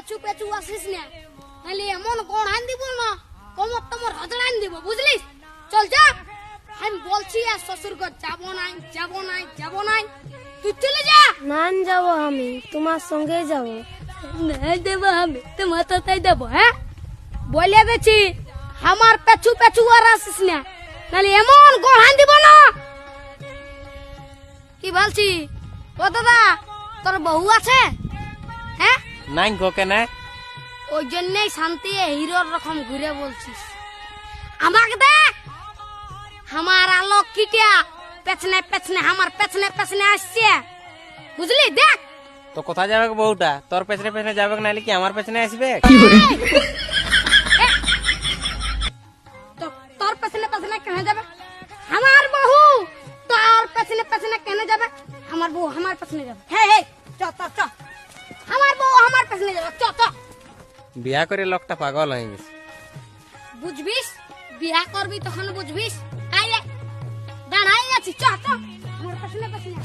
পেছু পেছু আসিস না, নাহলে এমন কোন আইন দিব না, কোমর তোমার হজড় আইন দিব, বুঝলিস? চল যা, আমি বলছি আর শ্বশুর ঘর যাবো নাই, যাবো নাই, যাবো নাই, তুই চলে যা। না যাবো, আমি তোমার সঙ্গে যাবো। না দেবো আমি তোমার তাই দেবো। হ্যাঁ বলে দিচ্ছি, আমার পেছু পেছু আর আসিস না, নাহলে এমন গড়ান দিব না। কি বলছি? ও দাদা, তোর বউ আছে? হ্যাঁ নাই গো কেন? ওই জন্যই শান্তি হিরোর রকম ঘুরে বলছিস। আমাকে দেখ, আমার আলোক কিটা পেছনে পেছনে, আমার পেছনে পেছনে আসছে, বুঝলি? দেখ তো কোথায় যাবে বউটা? তোর পেছনে পেছনে যাবে নাহলে কি আমার পেছনে আসবে? তোর পেছনে পেছনে কেন যাবে? আমার বউ তোর পেছনে পেছনে কেন যাবে? আমার বউ আমার পেছনে যাবে। হে হে, চ চ চ, আমার বউ আমার পেছনে যাবে, চ চ। বিয়া করে লোকটা পাগল হয়ে গেছে। বুঝবিস, বিয়া করবি তখন বুঝবিস। আয় দাঁড়াই আছি, চ চ, আমার পেছনে পেছনে।